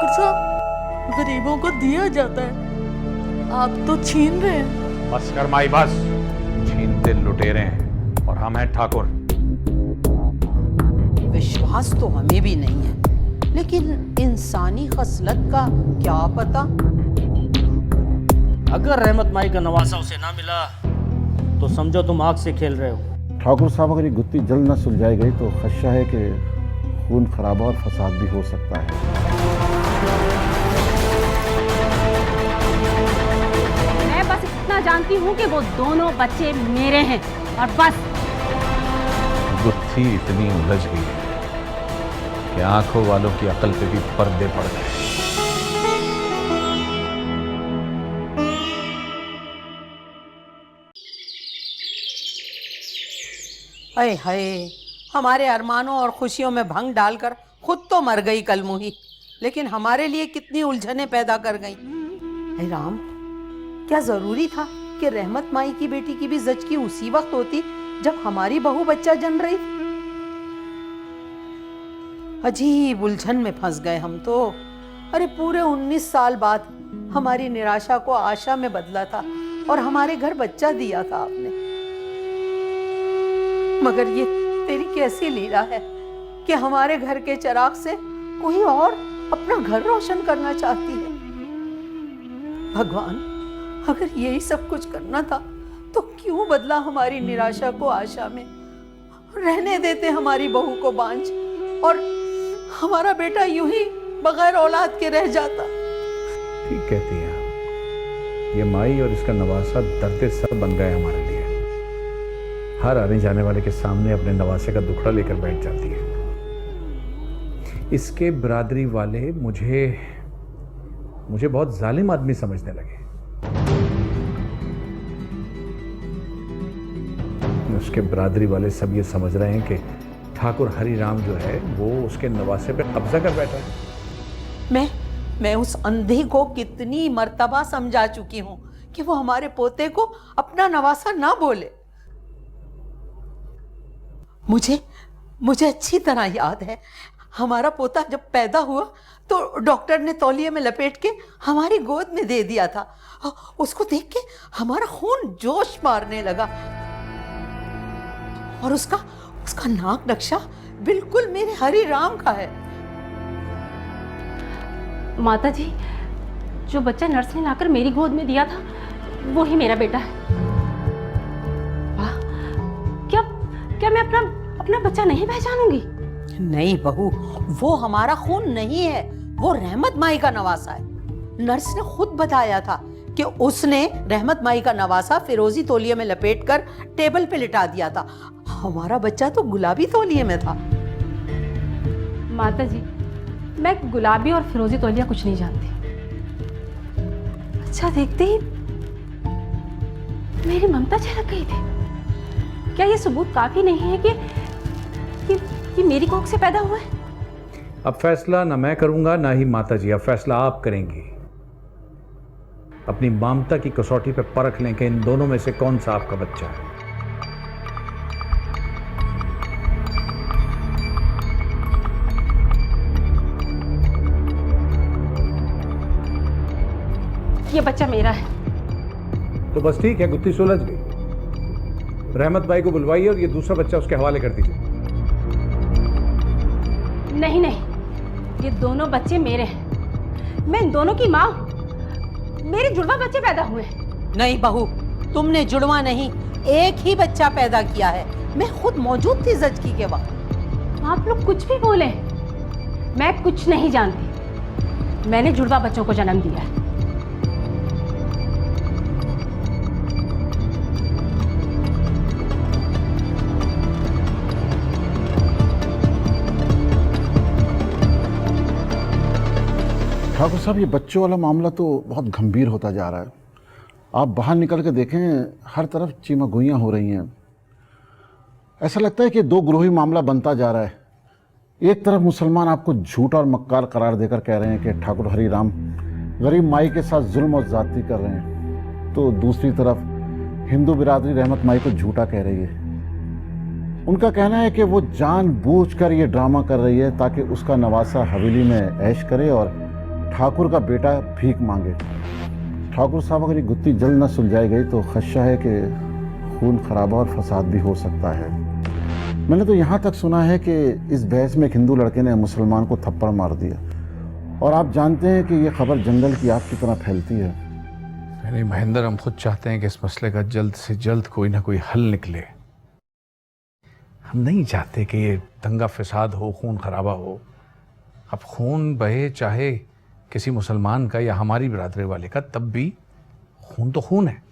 ठाकुर साहब, गरीबों को दिया जाता है, आप तो छीन रहे हैं। बस कर माई बस, छीनते लुटेरे हैं और हम हैं ठाकुर। विश्वास तो हमें भी नहीं है, लेकिन इंसानी खसलत का क्या पता। अगर रहमत माई का नवासा उसे ना मिला तो समझो तुम आग से खेल रहे हो। ठाकुर साहब, अगर ये गुत्थी जल्द न सुलझाई गई तो खदशा है कि खून खराबा और फसाद भी हो सकता है। मैं बस इतना जानती हूँ कि वो दोनों बच्चे मेरे हैं और बस। गुत्थी इतनी उलझ गई है कि आंखों वालों की अकल पे भी पर्दे पड़ गए। अय हाय, हमारे अरमानों और खुशियों में भंग डालकर खुद तो मर गई कलमुही, लेकिन हमारे लिए कितनी उलझनें पैदा कर गई। हे राम, क्या जरूरी था कि रहमत माई की बेटी की भी ज़च की उसी वक्त होती जब हमारी बहू बच्चा जन रही। अजीब उलझन में फंस गए हम तो। अरे पूरे 19 साल बाद हमारी निराशा को आशा में बदला था और हमारे घर बच्चा दिया था आपने। मगर ये तेरी कैसी लीला है कि हमारे घर के चिराग से कोई और अपना घर रोशन करना चाहती है। भगवान, अगर यही सब कुछ करना था तो क्यों बदला हमारी निराशा को आशा में। रहने देते हमारी बहू को बांझ और हमारा बेटा यूं ही बगैर औलाद के रह जाता। ठीक कहती हैं आप। ये माई और इसका नवासा दर्द सर बन गए हमारे लिए। हर आने जाने वाले के सामने अपने नवासे का दुखड़ा लेकर बैठ जाती है। इसके बिरादरी वाले मुझे बहुत जालिम आदमी समझने लगे। उसके बिरादरी वाले सब ये समझ रहे हैं कि ठाकुर हरिराम जो है वो उसके नवासे पे कब्जा कर बैठा है। मैं उस अंधे को कितनी मर्तबा समझा चुकी हूं कि वो हमारे पोते को अपना नवासा ना बोले। मुझे अच्छी तरह याद है, हमारा पोता जब पैदा हुआ तो डॉक्टर ने तौलिए में लपेट के हमारी गोद में दे दिया था। उसको देख के हमारा खून जोश मारने लगा और उसका नाक नक्शा बिल्कुल मेरे हरि राम का है। माता जी, जो बच्चा नर्स ने लाकर मेरी गोद में दिया था वो ही मेरा बेटा है। वाह, क्या मैं अपना बच्चा नहीं पहचानूंगी? नहीं बहू, वो हमारा खून नहीं है, वो रहमत माई का नवासा है। नर्स ने खुद बताया था कि उसने रहमत माई का नवासा फिरोजी तौलिए में लपेटकर टेबल पे लिटा दिया था। हमारा बच्चा तो गुलाबी तौलिए में था। माता जी, मैं गुलाबी और फिरोजी तौलिया कुछ नहीं जानती। अच्छा, देखते ही मेरी ममता छलक गई थी। क्या ये सबूत काफी नहीं है कि मेरी कोख से पैदा हुआ है? अब फैसला ना मैं करूंगा ना ही माता जी, अब फैसला आप करेंगी। अपनी ममता की कसौटी पे परख लें कि इन दोनों में से कौन सा आपका बच्चा है। ये बच्चा मेरा है। तो बस ठीक है, गुत्थी सुलझ गई। रहमत भाई को बुलवाइए और ये दूसरा बच्चा उसके हवाले कर दीजिए। नहीं, ये दोनों बच्चे मेरे हैं। मैं इन दोनों की माँ हूँ। मेरे जुड़वा बच्चे पैदा हुए हैं। नहीं बहू, तुमने जुड़वा नहीं, एक ही बच्चा पैदा किया है। मैं खुद मौजूद थी ज़चकी के वक्त। आप लोग कुछ भी बोले, मैं कुछ नहीं जानती। मैंने जुड़वा बच्चों को जन्म दिया है। ठाकुर साहब, ये बच्चों वाला मामला तो बहुत गंभीर होता जा रहा है। आप बाहर निकल के देखें, हर तरफ चीमागुइयाँ हो रही हैं। ऐसा लगता है कि दो ग्रोही मामला बनता जा रहा है। एक तरफ मुसलमान आपको झूठा और मक्कार करार देकर कह रहे हैं कि ठाकुर हरिराम गरीब माई के साथ जुल्म और ज़्यादती कर रहे हैं, तो दूसरी तरफ हिंदू बिरादरी रहमत माई को झूठा कह रही है। उनका कहना है कि वो जानबूझकर ये ड्रामा कर रही है ताकि उसका नवासा हवेली में ऐश करे और ठाकुर का बेटा भीख मांगे। ठाकुर साहब, अगर ये गुत्थी जल्द न सुलझाई गई तो खदशा है कि खून खराबा और फसाद भी हो सकता है। मैंने तो यहाँ तक सुना है कि इस बहस में एक हिंदू लड़के ने मुसलमान को थप्पड़ मार दिया, और आप जानते हैं कि ये खबर जंगल की आग की तरह फैलती है। नहीं महेंद्र, हम खुद चाहते हैं कि इस मसले का जल्द से जल्द कोई ना कोई हल निकले। हम नहीं चाहते कि ये दंगा फसाद हो, खून खराबा हो। अब खून बहे चाहे किसी मुसलमान का या हमारी बिरादरी वाले का, तब भी खून तो खून है।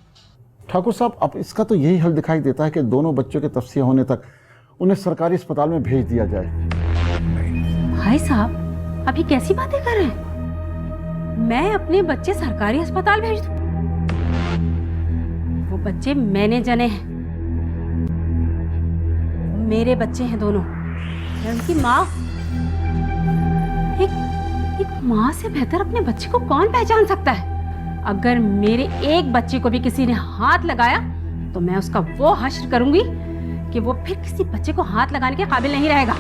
ठाकुर साहब, अब इसका तो यही हल दिखाई देता है कि दोनों बच्चों के तफ्सिया होने तक उन्हें सरकारी अस्पताल में भेज दिया जाए। भाई साहब, आप ये कैसी बातें कर रहे हैं? मैं अपने बच्चे सरकारी अस्पताल भेज दूं? वो बच्चे मैंने जने हैं, मेरे बच्चे हैं दोनों। मैं उनकी माँ, एक माँ से बेहतर अपने बच्चे को कौन पहचान सकता है? अगर मेरे एक बच्चे को भी किसी ने हाथ लगाया तो मैं उसका वो हश्र करूंगी कि वो फिर किसी बच्चे को हाथ लगाने के काबिल नहीं रहेगा।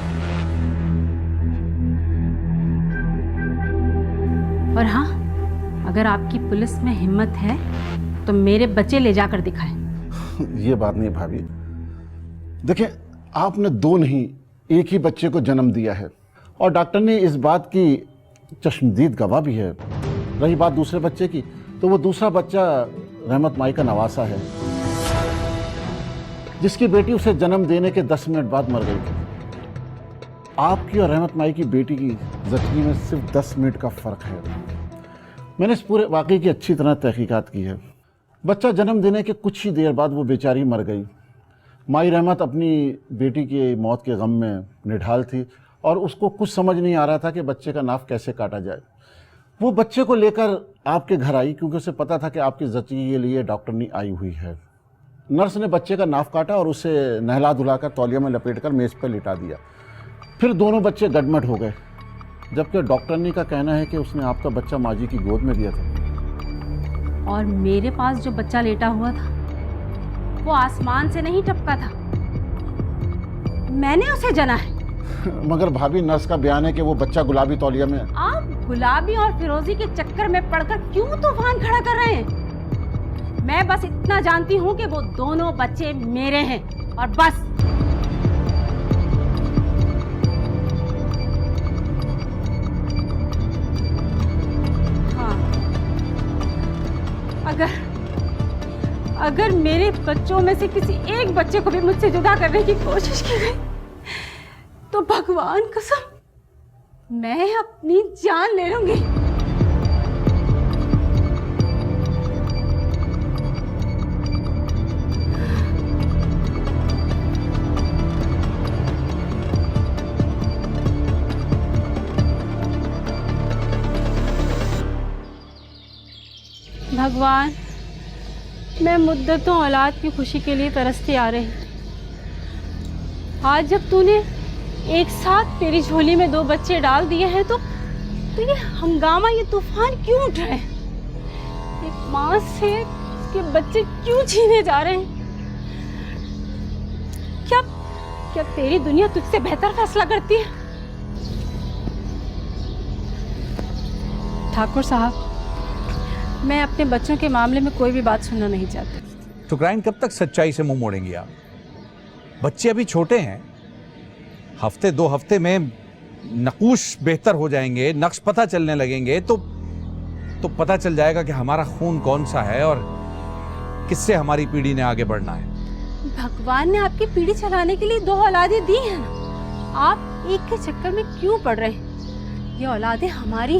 और हाँ, अगर आपकी पुलिस में हिम्मत है तो मेरे बच्चे ले जाकर दिखाएं। ये बात नहीं भाभी। देखिए, आपने दो नहीं एक ही बच्चे को जन्म दिया है, और डॉक्टर ने इस बात की चश्मदीद गवाह भी है। रही बात दूसरे बच्चे की, तो वो दूसरा बच्चा रहमत माई का नवासा है, जिसकी बेटी उसे जन्म देने के 10 मिनट बाद मर गई थी। आपकी और रहमत माई की बेटी की ज़िंदगी में सिर्फ 10 मिनट का फ़र्क है। मैंने इस पूरे वाक़े की अच्छी तरह तहकीकात की है। बच्चा जन्म देने के कुछ ही देर बाद वो बेचारी मर गई। माई रहमत अपनी बेटी की मौत के गम में निढाल थी, और उसको कुछ समझ नहीं आ रहा था कि बच्चे का नाफ कैसे काटा जाए। वो बच्चे को लेकर आपके घर आई, क्योंकि उसे पता था कि आपकी ज़िंदगी के लिए डॉक्टरनी आई हुई है। नर्स ने बच्चे का नाफ काटा और उसे नहला धुलाकर तौलिया में लपेटकर मेज़ पर लिटा दिया। फिर दोनों बच्चे गडमट हो गए, जबकि डॉक्टरनी का कहना है कि उसने आपका बच्चा माँ जी की गोद में दिया था। और मेरे पास जो बच्चा लेटा हुआ था वो आसमान से नहीं टपका था, मैंने उसे जना है। मगर भाभी, नर्स का बयान है कि वो बच्चा गुलाबी तौलिया में। आप गुलाबी और फिरोजी के चक्कर में पड़कर क्यों तूफान खड़ा कर रहे हैं? मैं बस इतना जानती हूँ कि वो दोनों बच्चे मेरे हैं, और बस। हाँ, अगर मेरे बच्चों में से किसी एक बच्चे को भी मुझसे जुदा करने की कोशिश की गई तो भगवान कसम मैं अपनी जान ले लूंगी। भगवान, मैं मुद्दतों औलाद की खुशी के लिए तरसती आ रही। आज जब तूने एक साथ तेरी झोली में 2 बच्चे डाल दिए हैं तो ये हंगामा, ये तूफान क्यों उठ रहे हैं? एक माँ से उसके बच्चे क्यों छीने जा रहे हैं? क्या तेरी दुनिया तुझसे बेहतर फैसला करती है? ठाकुर साहब, मैं अपने बच्चों के मामले में कोई भी बात सुनना नहीं चाहती। ठुकराइन, कब तक सच्चाई से मुंह मोड़ेंगी आप? बच्चे अभी छोटे हैं, हफ्ते 2 हफ्ते में नकूश बेहतर हो जाएंगे, नक्श पता चलने लगेंगे तो पता चल जाएगा कि हमारा खून कौन सा है और किससे हमारी पीढ़ी ने आगे बढ़ना है। भगवान ने आपकी पीढ़ी चलाने के लिए 2 औलादें दी हैं ना, आप एक के चक्कर में क्यों पड़ रहे हैं? ये औलादें हमारी,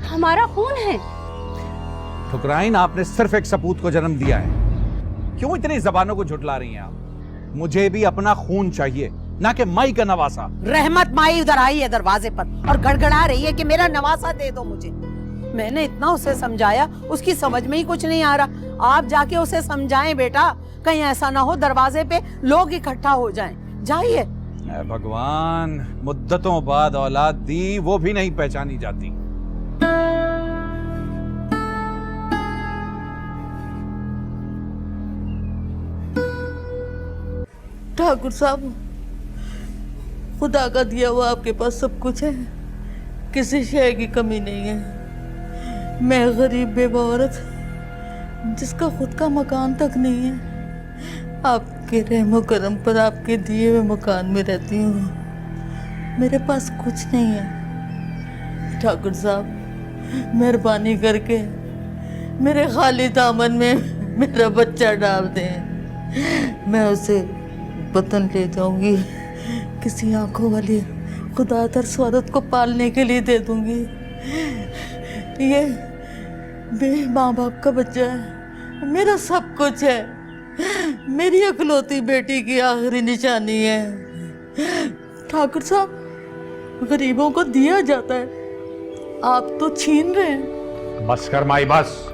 हमारा खून है। ठुकराइन, आपने सिर्फ एक सपूत को जन्म दिया है, क्यों इतनी जबानों को झुठला रही हैं आप? मुझे भी अपना खून चाहिए, ना कि माई का नवासा। रहमत माई उधर आई है दरवाजे पर और गड़गड़ा रही है कि मेरा नवासा दे दो मुझे। मैंने इतना उसे समझाया, उसकी समझ में ही कुछ नहीं आ रहा। आप जाके उसे समझाएं बेटा, कहीं ऐसा ना हो दरवाजे पे लोग इकट्ठा हो जाएं। जाइए। भगवान, मुद्दतों बाद औलाद दी, वो भी नहीं पहचानी जाती। ठाकुर साहब, खुदा का दिया हुआ आपके पास सब कुछ है, किसी शय की कमी नहीं है। मैं गरीब बेवा औरत जिसका खुद का मकान तक नहीं है, आपके रहमो करम पर आपके दिए हुए मकान में रहती हूँ। मेरे पास कुछ नहीं है। ठाकुर साहब, मेहरबानी करके मेरे खाली दामन में मेरा बच्चा डाल दें। मैं उसे वतन ले जाऊंगी, किसी आंखों वाली खुदातर स्वादत को पालने के लिए दे दूंगी। ये माँ बाप का बच्चा है, मेरा सब कुछ है, मेरी इकलौती बेटी की आखिरी निशानी है। ठाकुर साहब, गरीबों को दिया जाता है, आप तो छीन रहे हैं। बस कर माई, बस।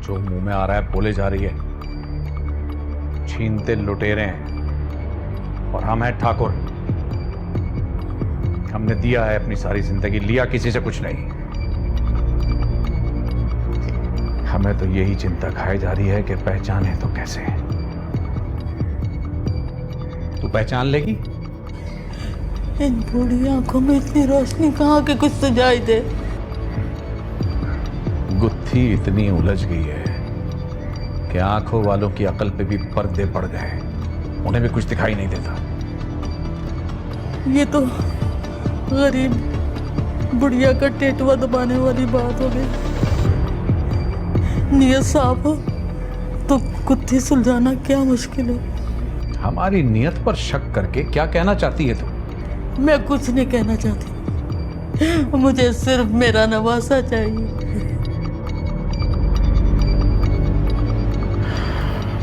जो मुंह में आ रहा है बोले जा रही है। छीनते लुटेरे हैं और हम हैं ठाकुर। हमने दिया है अपनी सारी जिंदगी, लिया किसी से कुछ नहीं। हमें तो यही चिंता खाई जा रही है कि पहचाने तो कैसे। तू पहचान लेगी? इन बूढ़ी आंखों में इतनी रोशनी कहाँ के कुछ सुझाई दे। गुत्थी इतनी उलझ गई है कि आंखों वालों की अकल पे भी पर्दे पड़ गए, उन्हें भी कुछ दिखाई नहीं देता। ये तो गरीब बुढ़िया का टेटुआ दबाने वाली बात हो गई। नियत साफ हो तो गुत्थी सुलझाना क्या मुश्किल है। हमारी नियत पर शक करके क्या कहना चाहती है तू? मैं कुछ नहीं कहना चाहती, मुझे सिर्फ मेरा नवासा चाहिए।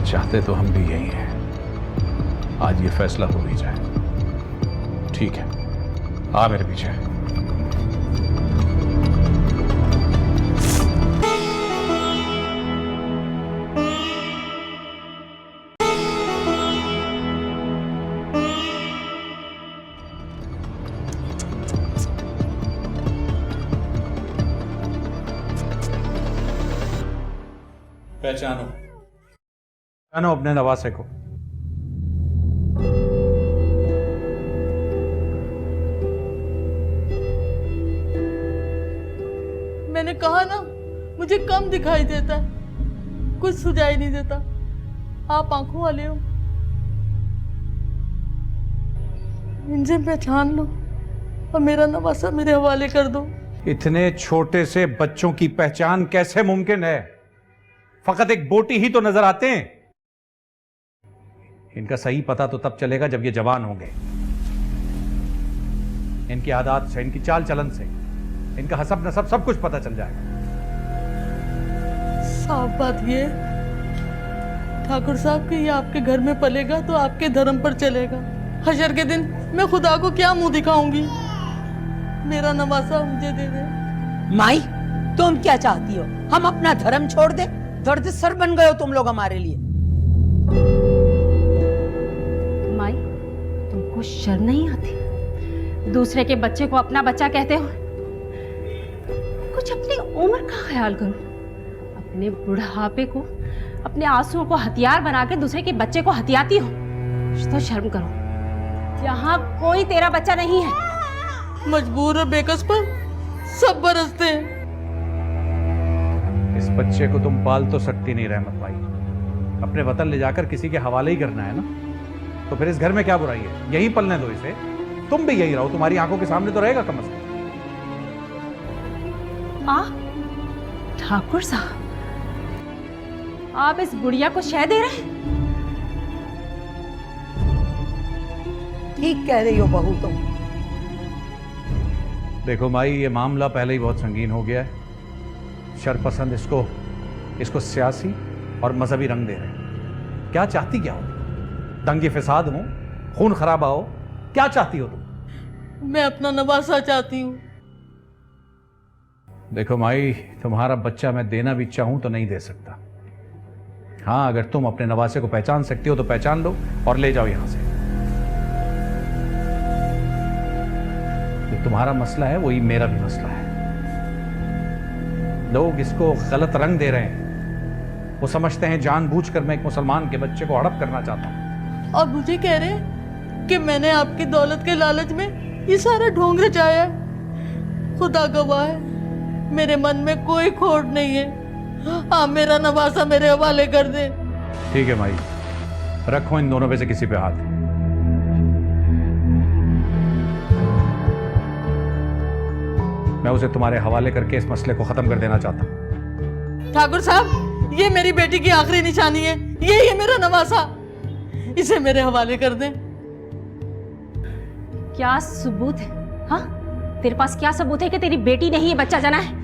चाहते तो हम भी यही हैं। आज ये फैसला हो ही जाए। ठीक है, आ मेरे पीछे। पहचानो अपने नवासे को। मैंने कहा ना, मुझे कम दिखाई देता है, कुछ सुझाई नहीं देता। आप आंखों वाले हो, इनसे पहचान लो और मेरा नवासा मेरे हवाले कर दो। इतने छोटे से बच्चों की पहचान कैसे मुमकिन है? फकत एक बोटी ही तो नजर आते हैं। इनका सही पता तो तब चलेगा जब ये जवान होंगे। इनकी आदत से, इनकी चाल चलन से, इनका हसब नसब सब कुछ पता चल जाएगा। साफ बात ये ठाकुर साहब कि ये आपके घर में पलेगा तो आपके धर्म पर चलेगा। हशर के दिन मैं खुदा को क्या मुंह दिखाऊंगी। मेरा नवासा मुझे दे दे। माई, तुम क्या चाहती हो? हम अपना धर्म छोड़ दे? दर्द सर बन गए हो तुम लोग हमारे लिए। माई, तुमको शर्म नहीं आती? दूसरे के बच्चे को अपना बच्चा कहते हो? कुछ अपनी उम्र का ख्याल करो। अपने बुढ़ापे को, अपने आंसुओं को हथियार बना के दूसरे के बच्चे को हथियाती हो। कुछ तो शर्म करो। यहाँ कोई तेरा बच्चा नहीं है। मजबूर और बेकस पर सब बरसते हैं। इस बच्चे को तुम पाल तो सकती नहीं रहमत भाई। अपने वतन ले जाकर किसी के हवाले ही करना है ना, तो फिर इस घर में क्या बुराई है? यही पलने दो इसे। तुम भी यही रहो, तुम्हारी आंखों के सामने तो रहेगा कम से कम। ठाकुर साहब, आप इस बुढ़िया को शह दे रहे हैं? ठीक कह रही हो बहू तुम। देखो माई, ये मामला पहले ही बहुत संगीन हो गया है। शरपसंद इसको सियासी और मजहबी रंग दे रहे हैं। क्या चाहती क्या हो? दंगे फसाद हो, खून खराबा हो, क्या चाहती हो तुम? मैं अपना नवासा चाहती हूँ। देखो माई, तुम्हारा बच्चा मैं देना भी चाहूं तो नहीं दे सकता। हाँ, अगर तुम अपने नवासे को पहचान सकती हो तो पहचान लो और ले जाओ यहां से। जो तुम्हारा मसला है वही मेरा भी मसला है। लोग इसको गलत रंग दे रहे हैं। वो समझते हैं जानबूझकर मैं एक मुसलमान के बच्चे को हड़प करना चाहता हूं। और मुझे कह रहे हैं कि मैंने आपकी दौलत के लालच में ये सारा ढोंग रचाया है। खुदा गवाह है, मेरे मन में कोई खोट नहीं है। आप मेरा नवासा मेरे हवाले कर दे। ठीक है माई, रखो इन दोनों में से किसी पे हाथ। मैं उसे तुम्हारे हवाले करके इस मसले को खत्म कर देना चाहता हूं। ठाकुर साहब, ये मेरी बेटी की आखिरी निशानी है, ये है मेरा नवासा, इसे मेरे हवाले कर दें। क्या सबूत है? हाँ, तेरे पास क्या सबूत है कि तेरी बेटी ने ही ये बच्चा जना है?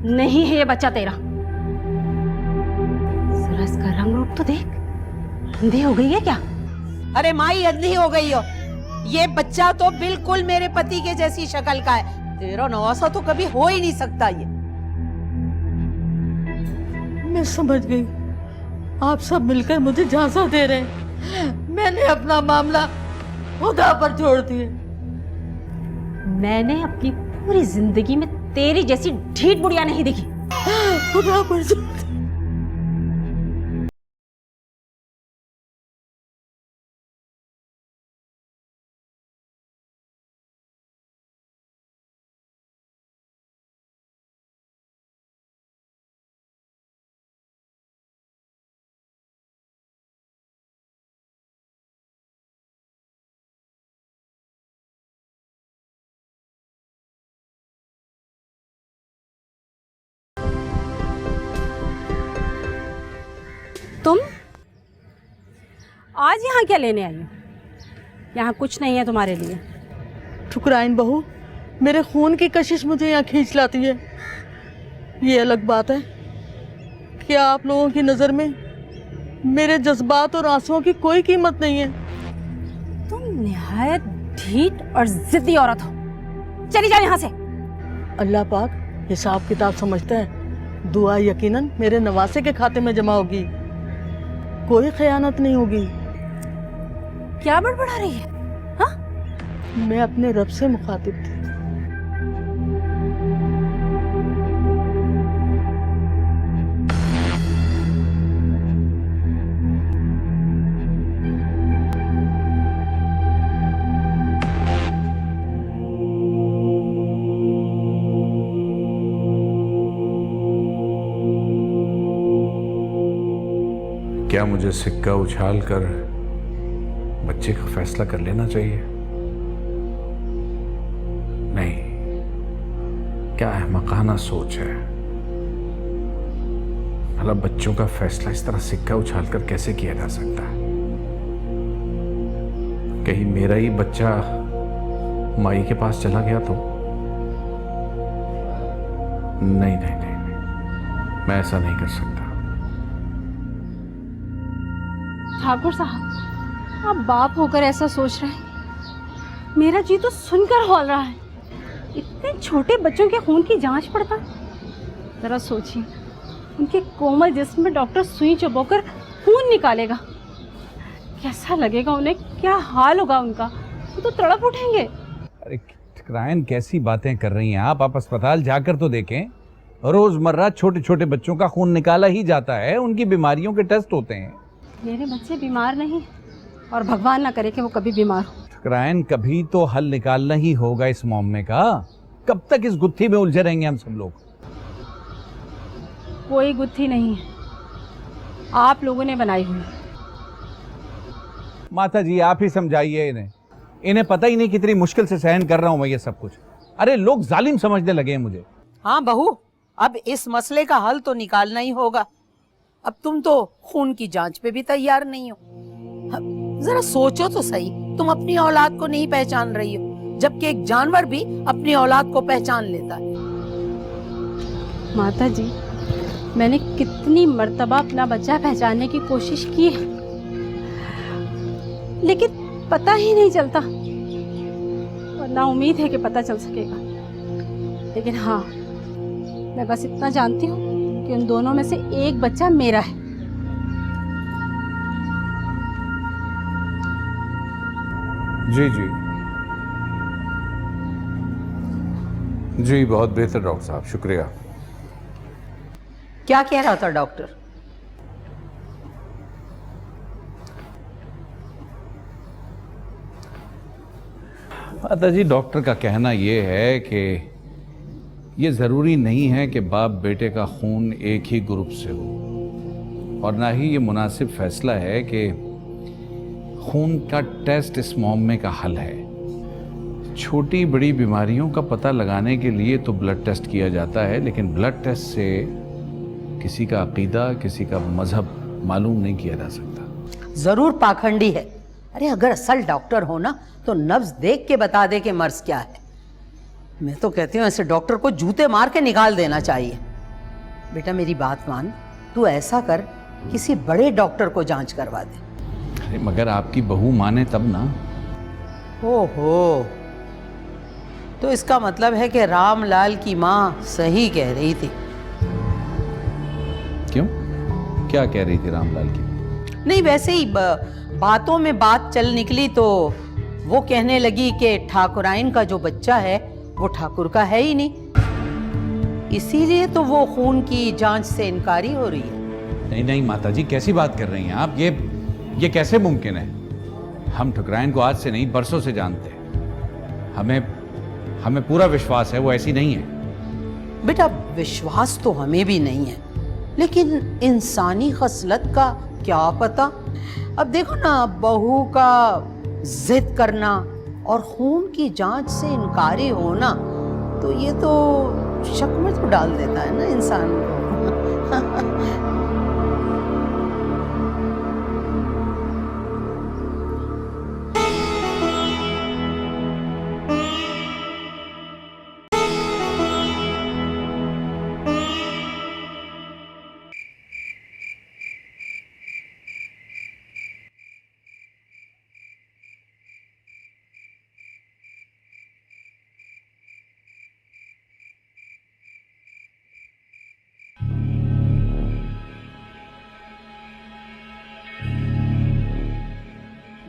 नहीं है ये बच्चा तेरा। जरा इसका रंग रूप तो देख, अंधी हो गई है क्या? अरे माई, अंधी हो गई हो? ये बच्चा तो बिल्कुल मेरे पति के जैसी शक्ल का है। तेरा नवासा तो कभी हो ही नहीं सकता। ये मैं समझ गई, आप सब मिलकर मुझे झांसा दे रहे हैं। मैंने अपना मामला खुदा पर छोड़ दिया। मैंने अपनी पूरी जिंदगी में तेरी जैसी ढीठ बुढ़िया नहीं देखी। खुदा पर छोड़ दिया। तुम आज यहाँ क्या लेने आई हो? यहाँ कुछ नहीं है तुम्हारे लिए। ठुकराइन बहू, मेरे खून की कशिश मुझे यहाँ खींच लाती है। ये अलग बात है कि आप लोगों की नज़र में मेरे जज्बात और आंसुओं की कोई कीमत नहीं है। तुम निहायत ढीठ और जिद्दी औरत हो। चली जाओ यहाँ से। अल्लाह पाक हिसाब किताब समझता है। दुआ यकीनन मेरे नवासे के खाते में जमा होगी, कोई खयानत नहीं होगी। क्या बड़बड़ा रही है? हाँ? मैं अपने रब से मुखातिब थी। क्या मुझे सिक्का उछाल कर बच्चे का फैसला कर लेना चाहिए? नहीं, क्या अहमकाना सोच है। भला बच्चों का फैसला इस तरह सिक्का उछाल कर कैसे किया जा सकता है? कहीं मेरा ही बच्चा माई के पास चला गया तो? नहीं नहीं नहीं, नहीं। मैं ऐसा नहीं कर सकता। ठाकुर साहब, आप बाप होकर ऐसा सोच रहे हैं? मेरा जी तो सुनकर हौल रहा है। इतने छोटे बच्चों के खून की जांच पड़ताल। जरा सोचिए, उनके कोमल जिस्म में डॉक्टर सुई चुभोकर खून निकालेगा, कैसा लगेगा उन्हें? क्या हाल होगा उनका? वो तो तड़प उठेंगे। अरे ठकरायन, कैसी बातें कर रही हैं आप अस्पताल जाकर तो देखें। रोजमर्रा छोटे छोटे बच्चों का खून निकाला ही जाता है, उनकी बीमारियों के टेस्ट होते हैं। मेरे बच्चे बीमार नहीं, और भगवान ना करे कि वो कभी बीमार हो। ठकरायन, कभी तो हल निकालना ही होगा इस मामले का। कब तक इस गुत्थी में उलझे रहेंगे हम सब लोग? कोई गुत्थी नहीं है, आप लोगों ने बनाई हुई। माता जी, आप ही समझाइए इन्हें। इन्हें पता ही नहीं कितनी मुश्किल से सहन कर रहा हूं मैं ये सब कुछ। अरे लोग जालिम समझने लगे हैं मुझे। हाँ बहू, अब इस मसले का हल तो निकालना ही होगा। अब तुम तो खून की जांच पे भी तैयार नहीं हो। जरा सोचो तो सही, तुम अपनी औलाद को नहीं पहचान रही हो, जबकि एक जानवर भी अपनी औलाद को पहचान लेता है। माता जी, मैंने कितनी मर्तबा अपना बच्चा पहचानने की कोशिश की है, लेकिन पता ही नहीं चलता, और ना उम्मीद है कि पता चल सकेगा। लेकिन हाँ, मैं बस इतना जानती हूँ कि उन दोनों में से एक बच्चा मेरा है। जी जी जी, बहुत बेहतर डॉक्टर साहब, शुक्रिया। क्या कह रहा था डॉक्टर? माता जी, डॉक्टर का कहना यह है कि ये ज़रूरी नहीं है कि बाप बेटे का खून एक ही ग्रुप से हो, और ना ही ये मुनासिब फैसला है कि खून का टेस्ट इस मामले का हल है। छोटी बड़ी बीमारियों का पता लगाने के लिए तो ब्लड टेस्ट किया जाता है, लेकिन ब्लड टेस्ट से किसी का अकीदा, किसी का मजहब मालूम नहीं किया जा सकता। जरूर पाखंडी है। अरे अगर असल डॉक्टर हो ना तो नब्ज देख के बता दे कि मर्ज क्या है। मैं तो कहती हूँ ऐसे डॉक्टर को जूते मार के निकाल देना चाहिए। बेटा मेरी बात मान, तू ऐसा कर किसी बड़े डॉक्टर को जांच करवा दे। अरे मगर आपकी बहू माने तब ना। ओहो, तो इसका मतलब है कि रामलाल की माँ सही कह रही थी। क्यों, क्या कह रही थी रामलाल की? नहीं वैसे ही बातों में बात चल निकली तो वो कहने लगी कि ठाकुराइन का जो बच्चा है वो ठाकुर का है ही नहीं, इसीलिए तो वो खून की जांच से इनकारी हो रही है। नहीं नहीं माताजी, कैसी बात कर रही हैं आप? ये कैसे मुमकिन है? हम ठुकराइन को आज से नहीं बरसों से जानते हैं। हमें पूरा विश्वास है वो ऐसी नहीं है। बेटा विश्वास तो हमें भी नहीं है, लेकिन इंसानी खसलत का क्या पता। अब देखो ना, बहू का जिद करना और खून की जांच से इनकारी होना, तो ये तो शक में तो डाल देता है ना इंसान को।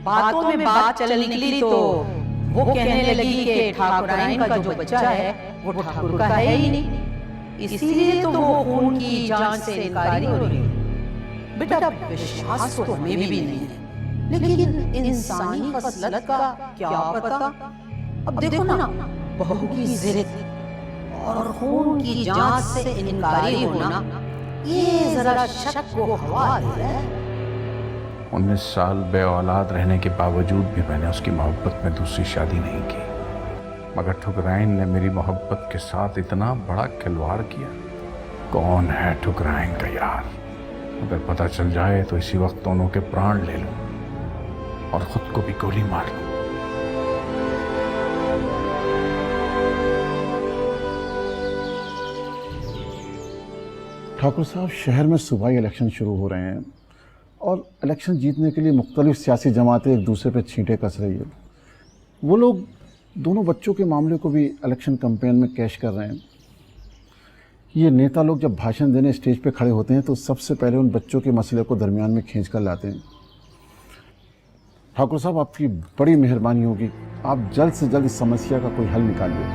बातों में बात चल निकली तो वो कहने लगी कि ठाकुराइन का जो बच्चा है वो ठाकुर का है ही नहीं, इसीलिए तो वो खून की जांच से इनकारी हो रही है। बेटा विश्वास तो हमें भी नहीं है, लेकिन इंसानी खसलत का क्या पता। अब देखो ना, बहू की जिद और खून की जांच से इनकारी होना, ये जरा शक को हवा दे रहा है। 19 साल बे औलाद रहने के बावजूद भी मैंने उसकी मोहब्बत में दूसरी शादी नहीं की, मगर ठुकराइन ने मेरी मोहब्बत के साथ इतना बड़ा खिलवाड़ किया। कौन है ठुकराइन का यार? अगर पता चल जाए तो इसी वक्त दोनों के प्राण ले लूं और खुद को भी गोली मार लूं। ठाकुर साहब, शहर में सुबह ही इलेक्शन शुरू हो रहे हैं और इलेक्शन जीतने के लिए मुख्तलिफ सियासी जमातें एक दूसरे पर छींटे कस रही है। वो लोग दोनों बच्चों के मामले को भी इलेक्शन कैंपेन में कैश कर रहे हैं। ये नेता लोग जब भाषण देने स्टेज पे खड़े होते हैं तो सबसे पहले उन बच्चों के मसले को दरमियान में खींच कर लाते हैं। ठाकुर साहब, आपकी बड़ी मेहरबानी होगी, आप जल्द से जल्द इस समस्या का कोई हल निकालिए,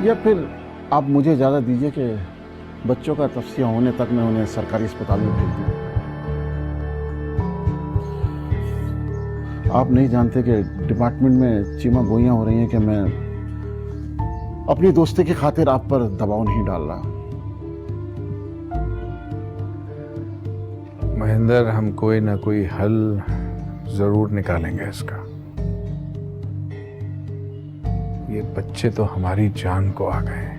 या फिर आप मुझे इजाज़त दीजिए कि बच्चों का तफ्सिया होने तक मैं उन्हें सरकारी अस्पताल में भेज दूँ। आप नहीं जानते कि डिपार्टमेंट में चीमा गोइयाँ हो रही हैं कि मैं अपनी दोस्ती की खातिर आप पर दबाव नहीं डाल रहा। महेंद्र, हम कोई ना कोई हल जरूर निकालेंगे इसका। ये बच्चे तो हमारी जान को आ गए।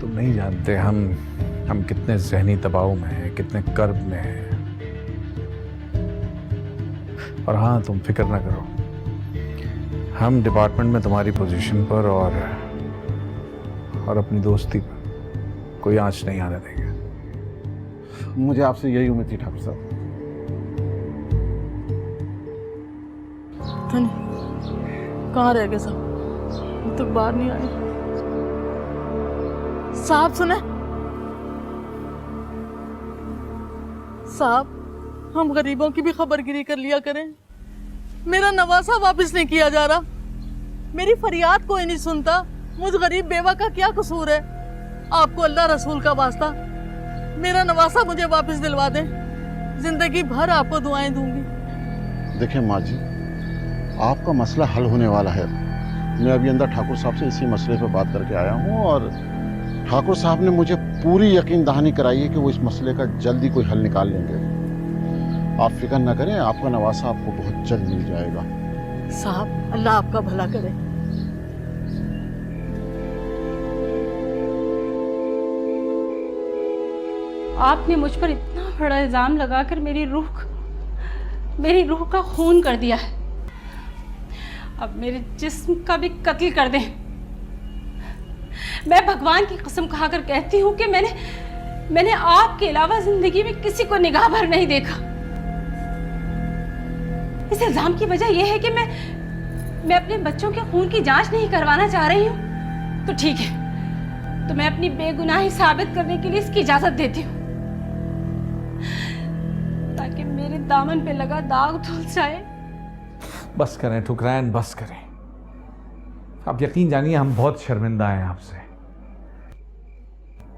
तुम नहीं जानते हम कितने जहनी दबाव में हैं, कितने कर्ब में हैं। और हाँ, तुम फिक्र ना करो, हम डिपार्टमेंट में तुम्हारी पोजीशन पर और अपनी दोस्ती पर कोई आंच नहीं आने देंगे। मुझे आपसे यही उम्मीद थी ठाकुर साहब। कहाँ रह गए साहब? अब तक बाहर नहीं आए। साहब सुने साहब, हम गरीबों की भी खबरगिरी कर लिया करें। मेरा नवासा वापस नहीं किया जा रहा, मेरी फरियाद कोई नहीं सुनता। मुझ गरीब बेवा का क्या कसूर है? आपको अल्लाह रसूल का वास्ता मेरा नवासा मुझे वापस दिलवा दें, जिंदगी भर आपको दुआएं दूंगी। देखिए माँ जी, आपका मसला हल होने वाला है। मैं अभी अंदर ठाकुर साहब से इसी मसले पर बात करके आया हूँ और ठाकुर साहब ने मुझे पूरी यकीन दहानी कराई है कि वो इस मसले का जल्दी कोई हल निकाल लेंगे। आप फिक्र न करें, आपका नवासा आपको बहुत जल्द मिल जाएगा। साहब, अल्लाह आपका भला करे। आपने मुझ पर इतना बड़ा इल्ज़ाम लगाकर मेरी रूह का खून कर दिया है। अब मेरे जिस्म का भी कत्ल कर दें। मैं भगवान की कसम खाकर कहती हूँ कि मैंने आपके अलावा जिंदगी में किसी को निगाह भर नहीं देखा। इस इल्जाम की वजह यह है कि मैं अपने बच्चों के खून की जांच नहीं करवाना चाह रही हूँ। तो ठीक है, तो मैं अपनी बेगुनाही साबित करने के लिए इसकी इजाजत देती हूँ, ताकि मेरे दामन पे लगा दाग धुल जाए। बस करें ठुकराइन, बस करें। आप यकीन जानिए हम बहुत शर्मिंदा हैं आपसे।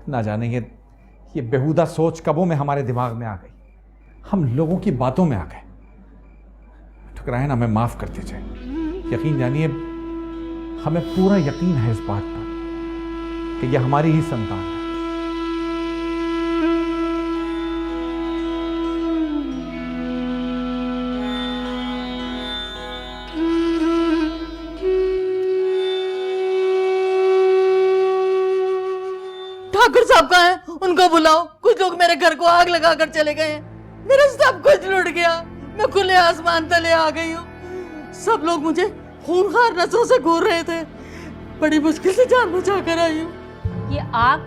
ना जाने ये बेहुदा सोच कबों में हमारे दिमाग में आ गई, हम लोगों की बातों में आ गए। ठुकराइन, हमें माफ कर दीजिए। यकीन जानिए हमें पूरा यकीन है इस बात पर कि यह हमारी ही संतान है। ठाकुर साहब कहाँ हैं? उनको बुलाओ। कुछ लोग मेरे घर को आग लगाकर चले गए हैं। मेरा सब कुछ लुट गया। मैं खुले आसमान तले आ गई हूँ। सब लोग मुझे खूंखार नसों से घूर रहे थे। बड़ी मुश्किल से जान बचा कर आई हूँ। ये आग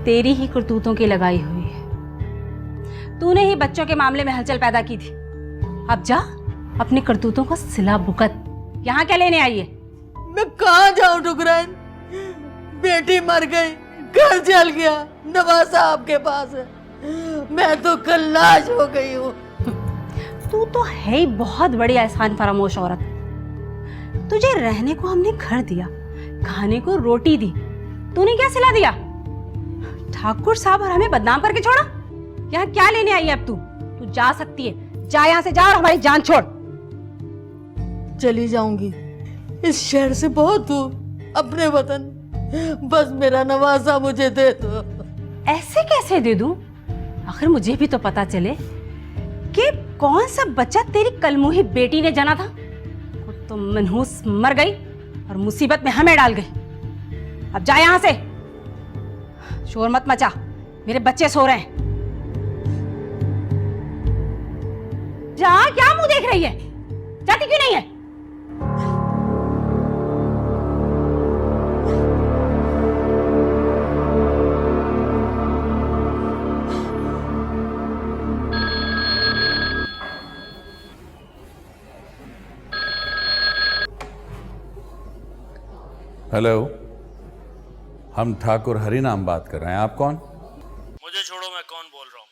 तेरी ही करतूतों की लगाई हुई है। तूने ही बच्चों के मामले में हलचल पैदा की थी। अब जा अपनी करतूतों का सिला भुगत। यहाँ क्या लेने आई है? मैं कहाँ जाऊँ ठुकराइन? बेटी मर गई, घर जल गया, नवासा आपके पास है। मैं तो कल लाश हो गई हूँ। तू तो है ही बहुत बड़ी एहसान फरामोश औरत। तुझे रहने को हमने घर दिया, खाने को रोटी दी, तूने क्या सिला दिया? ठाकुर साहब और हमें बदनाम करके छोड़ा। यहाँ क्या लेने आई है अब तू? तू जा सकती है, जा यहाँ से जा और हमारी जान छोड़। चली जाऊंगी इस शहर से बहुत दूर, अपने वतन। बस मेरा नवासा मुझे दे दो। ऐसे कैसे दे दूं? आखिर मुझे भी तो पता चले कि कौन सा बच्चा तेरी कलमुही बेटी ने जाना था। वो तो मनहूस मर गई और मुसीबत में हमें डाल गई। अब जा यहाँ से, शोर मत मचा, मेरे बच्चे सो रहे हैं। जा, क्या मुंह देख रही है? जाती क्यों नहीं है? हेलो, हम ठाकुर हरिनाम बात कर रहे हैं। आप कौन? मुझे छोड़ो, मैं कौन बोल रहा हूँ।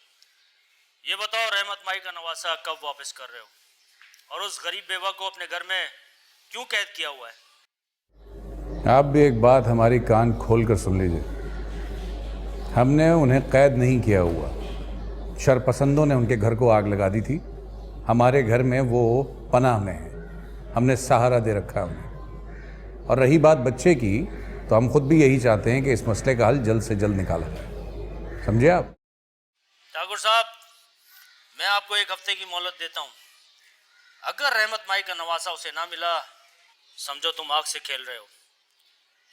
ये बताओ, रहमत माई का नवासा कब वापस कर रहे हो? और उस गरीब बेवा को अपने घर में क्यों कैद किया हुआ है? आप भी एक बात हमारी कान खोल कर सुन लीजिए। हमने उन्हें कैद नहीं किया हुआ। शरपसंदों ने उनके घर को आग लगा दी थी। हमारे घर में वो पनाह में है, हमने सहारा दे रखा है उन्हें। और रही बात बच्चे की, तो हम खुद भी यही चाहते हैं कि इस मसले का हल जल्द से जल्द निकाला जाए। समझे आप? ठाकुर साहब, मैं आपको एक हफ्ते की मोहलत देता हूँ। अगर रहमत माई का नवासा उसे ना मिला, समझो तुम आग से खेल रहे हो।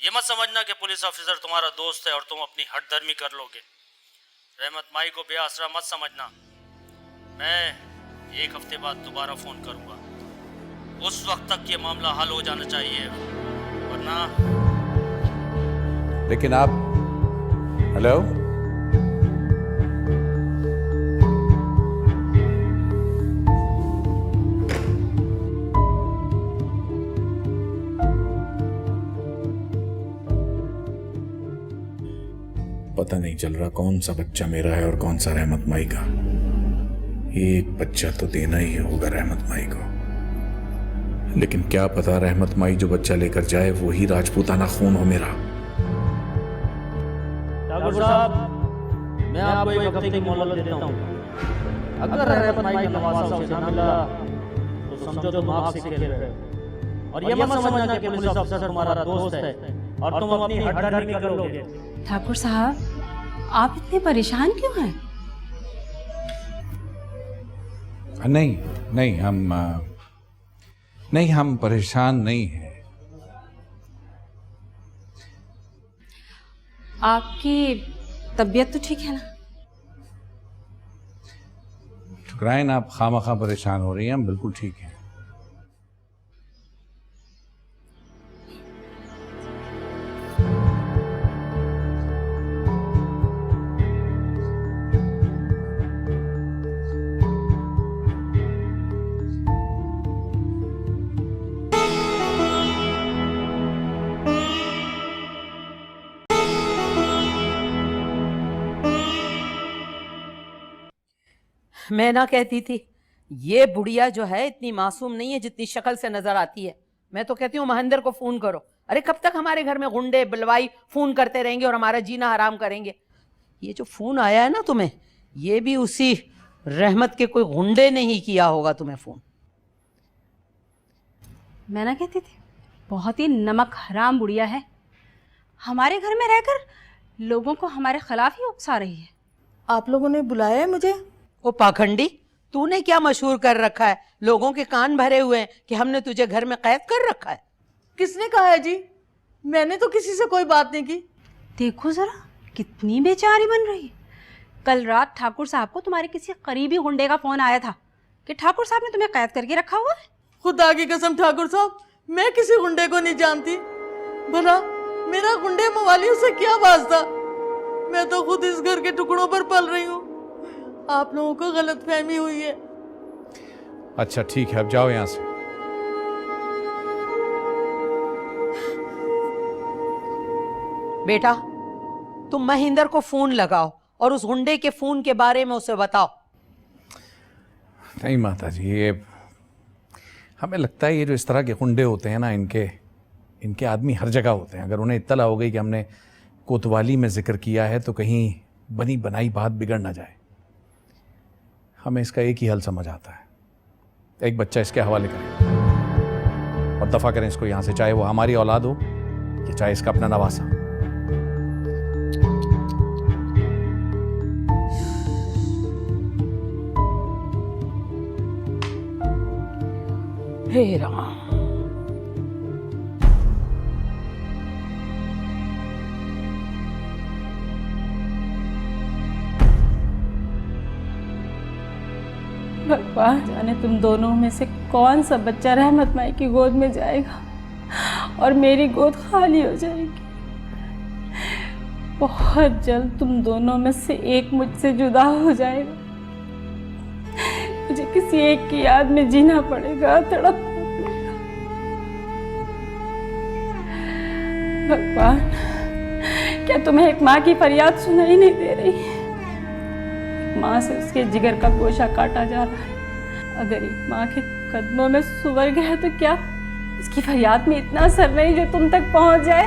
ये मत समझना कि पुलिस ऑफिसर तुम्हारा दोस्त है और तुम अपनी हठधर्मी कर लोगे। रहमत माई को बेआसरा मत समझना। मैं एक हफ्ते बाद दोबारा फोन करूँगा। उस वक्त तक ये मामला हल हो जाना चाहिए, वरना। लेकिन आप, हेलो, पता नहीं चल रहा कौन सा बच्चा मेरा है और कौन सा रहमत माई का। एक बच्चा तो देना ही होगा रहमत माई को, लेकिन क्या पता रहमत माई जो बच्चा लेकर जाए वो ही राजपूताना खून हो मेरा। ठाकुर साहब, मैं आपको एक हफ्ते की मोहलत देता हूँ। अगर रहमत माई का नवासा उसे ना मिला, तो समझो तुम आग से खेल रहे हो। और ये मत समझना कि पुलिस अफसर तुम्हारा दोस्त है और तुम अपनी हठधर्मी करोगे। ठाकुर साहब, आप इतने परेशान क्यों हैं? नहीं नहीं, हम परेशान नहीं हैं। आपकी तबीयत तो ठीक है ना? शुक्राइन, आप खामखा परेशान हो रही हैं, हम बिल्कुल ठीक हैं। मैं ना कहती थी ये बुढ़िया जो है इतनी मासूम नहीं है जितनी शक्ल से नजर आती है। मैं तो कहती हूँ महेंद्र को फोन करो। अरे कब तक हमारे घर में गुंडे बलवाई फोन करते रहेंगे और हमारा जीना हराम करेंगे। ये जो फोन आया है ना तुम्हें, ये भी उसी रहमत के कोई गुंडे ने ही किया होगा तुम्हें फोन। मैं ना कहती थी बहुत ही नमक हराम बुढ़िया है, हमारे घर में रहकर लोगों को हमारे खिलाफ ही उकसा रही है। आप लोगों ने बुलाया है मुझे? ओ पाखंडी, तूने क्या मशहूर कर रखा है? लोगों के कान भरे हुए हैं कि हमने तुझे घर में कैद कर रखा है। किसने कहा है जी? मैंने तो किसी से कोई बात नहीं की। देखो जरा कितनी बेचारी बन रही है। कल रात ठाकुर साहब को तुम्हारे किसी करीबी गुंडे का फोन आया था कि ठाकुर साहब ने तुम्हें कैद करके रखा हुआ है। खुदा की कसम ठाकुर साहब, मैं किसी गुंडे को नहीं जानती। भला मेरा गुंडे मवालियों से क्या वास्ता? मैं तो खुद इस घर के टुकड़ों पर पल रही हूँ। आप लोगों को गलतफहमी हुई है। अच्छा ठीक है, अब जाओ यहां से। बेटा तुम महेंद्र को फोन लगाओ और उस गुंडे के फोन के बारे में उसे बताओ। नहीं माता जी, ये हमें लगता है ये जो इस तरह के गुंडे होते हैं ना, इनके आदमी हर जगह होते हैं। अगर उन्हें इत्तला हो गई कि हमने कोतवाली में जिक्र किया है तो कहीं बनी बनाई बात बिगड़ ना जाए। हमें इसका एक ही हल समझ आता है, एक बच्चा इसके हवाले करें और दफा करें इसको यहाँ से, चाहे वो हमारी औलाद हो या चाहे इसका अपना नवासा। हे राम, भगवान जाने तुम दोनों में से कौन सा बच्चा रहमत माई की गोद में जाएगा और मेरी गोद खाली हो जाएगी। बहुत जल्द तुम दोनों में से एक मुझसे जुदा हो जाएगा। मुझे किसी एक की याद में जीना पड़ेगा, तड़पना पड़ेगा। भगवान, क्या तुम्हें एक माँ की फरियाद सुनाई नहीं दे रही? माँ से उसके जिगर का गोशा काटा जा रहा है। अगर एक माँ के कदमों में स्वर्ग है तो क्या उसकी फरियाद में इतना असर नहीं जो तुम तक पहुंच जाए?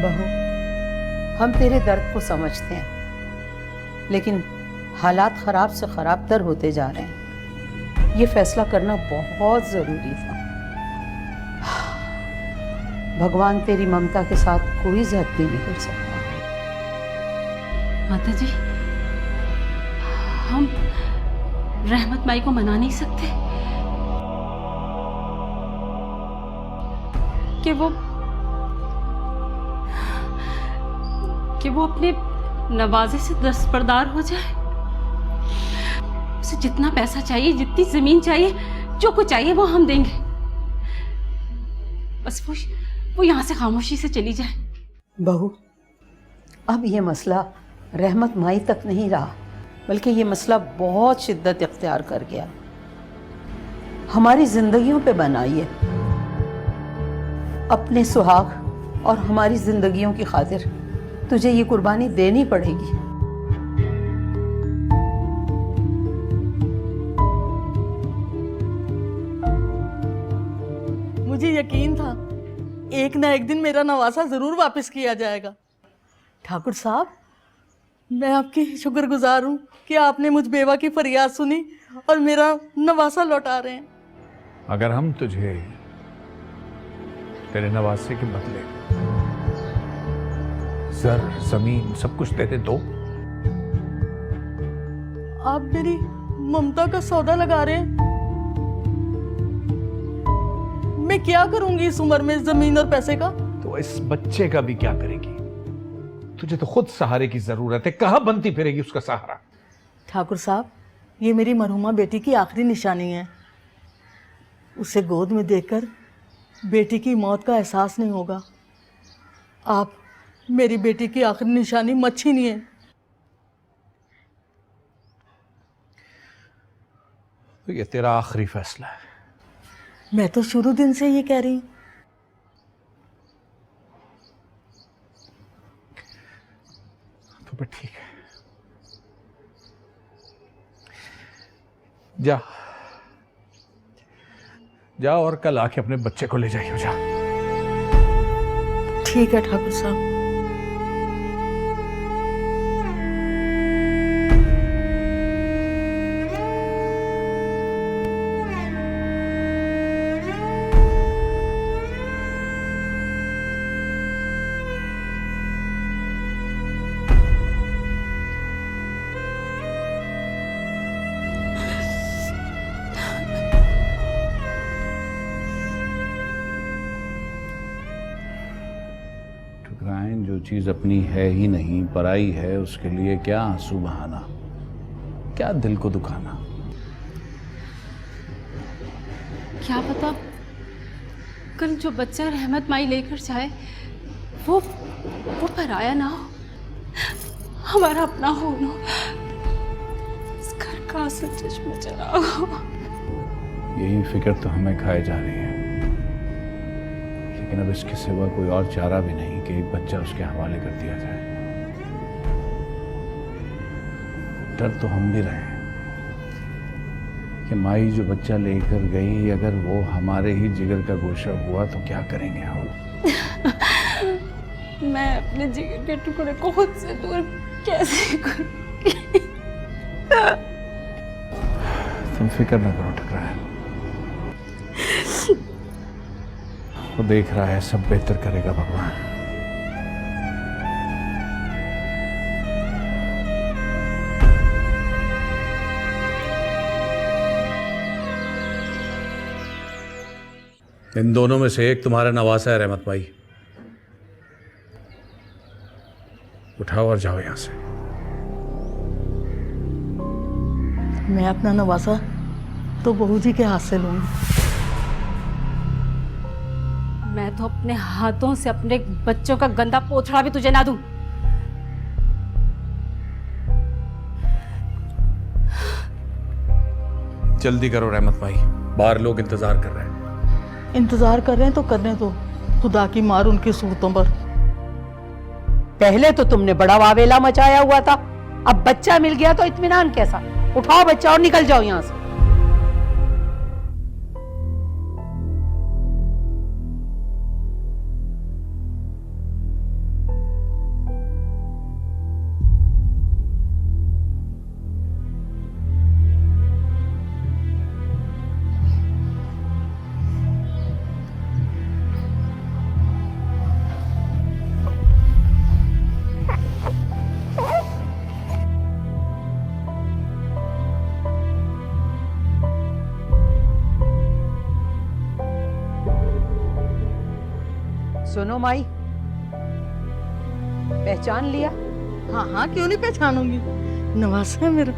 बहू, हम तेरे दर्द को समझते हैं, लेकिन हालात खराब से खराबतर होते जा रहे हैं। ये फैसला करना बहुत जरूरी था। भगवान तेरी ममता के साथ कोई ज्यादती नहीं कर सकता। माता जी, हम रहमत माई को मना नहीं सकते कि वो अपने नवाजे से दस्तबरदार हो जाए। उसे जितना पैसा चाहिए, जितनी जमीन चाहिए, जो कुछ चाहिए वो हम देंगे। बस वो यहाँ से खामोशी से चली जाए। बहू, अब ये मसला रहमत माई तक नहीं रहा, बल्कि ये मसला बहुत शिद्दत इख्तियार कर गया, हमारी जिंदगियों पे बनाई है। अपने सुहाग और हमारी जिंदगियों की खातिर तुझे ये कुर्बानी देनी पड़ेगी। मुझे यकीन था एक ना एक दिन मेरा नवासा जरूर वापस किया जाएगा। ठाकुर साहब, मैं आपकी शुक्रगुजार हूँ कि आपने मुझ बेवा की फरियाद सुनी और मेरा नवासा लौटा रहे हैं। अगर हम तुझे तेरे नवासे के बदले जर जमीन सब कुछ दे दे तो आप मेरी ममता का सौदा लगा रहे हैं। मैं क्या करूंगी इस उम्र में जमीन और पैसे का? तो इस बच्चे का भी क्या करेगी? तुझे तो खुद सहारे की जरूरत है, कहां बनती फिरेगी उसका सहारा? ठाकुर साहब, ये मेरी मरहुमा बेटी की आखिरी निशानी है। उसे गोद में देखकर बेटी की मौत का एहसास नहीं होगा। आप मेरी बेटी की आखिरी निशानी मत छीनिए। तो ये तेरा आखिरी फैसला है। मैं तो शुरू दिन से ये कह रही हूँ। तो फिर ठीक है, जा जा और कल आके अपने बच्चे को ले जाइए। जा। ठीक है ठाकुर साहब। ठुकराएं, जो चीज अपनी है ही नहीं पराई है, उसके लिए क्या आंसू बहाना, क्या दिल को दुखाना। क्या पता कल जो बच्चा रहमत माई लेकर जाए वो पराया ना हो, हमारा अपना हो ना। इस घर का असर चश्मा चला हो। यही फिक्र तो हमें खाए जा रही है, लेकिन अब इसके सिवा कोई और चारा भी नहीं कि एक बच्चा उसके हवाले कर दिया जाए। डर तो हम भी रहे हैं कि माई जो बच्चा लेकर गई, अगर वो हमारे ही जिगर का गोशा हुआ तो क्या करेंगे हम? मैं अपने जिगर के टुकड़े को खुद से दूर कैसे करूं? तुम फिक्र न करो ठुकराएं, वो देख रहा है, सब बेहतर करेगा भगवान। इन दोनों में से एक तुम्हारा नवासा है रहमत भाई। उठाओ और जाओ यहां से। मैं अपना नवासा तो बहू जी के हाथ से लूंगी। मैं तो अपने हाथों से अपने बच्चों का गंदा पोथड़ा भी तुझे ना दूं। जल्दी करो रहमत भाई, बाहर लोग इंतजार कर रहे हैं। इंतजार कर रहे हैं तो करने दो, खुदा की मार उनकी सूरतों पर। पहले तो तुमने बड़ा वावेला मचाया हुआ था, अब बच्चा मिल गया तो इत्मीनान कैसा? उठाओ बच्चा और निकल जाओ यहां से। सुनो माई, पहचान लिया? हाँ हाँ, क्यों नहीं पहचानूंगी, नवासा है मेरा।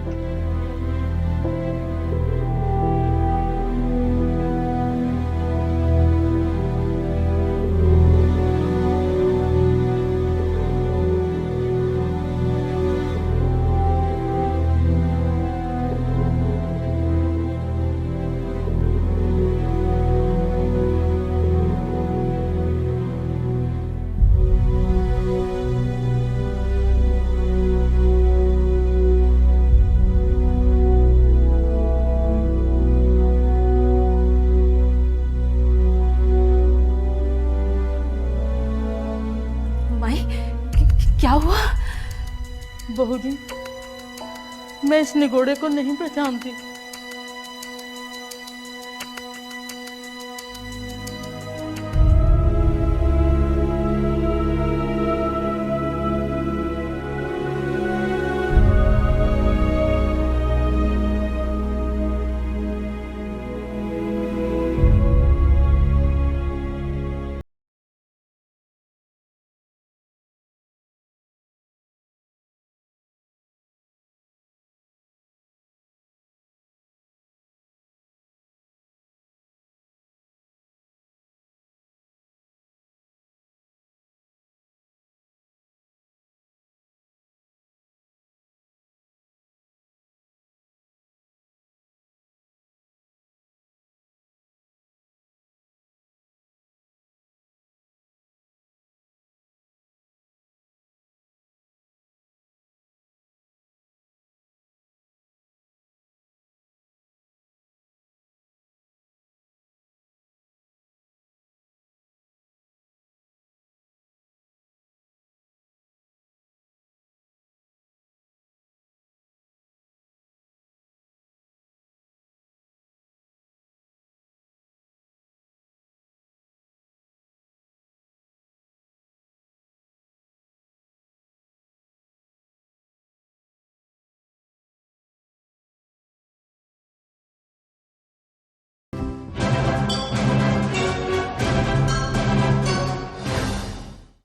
बहू जी, मैं इस निगोड़े को नहीं पहचानती।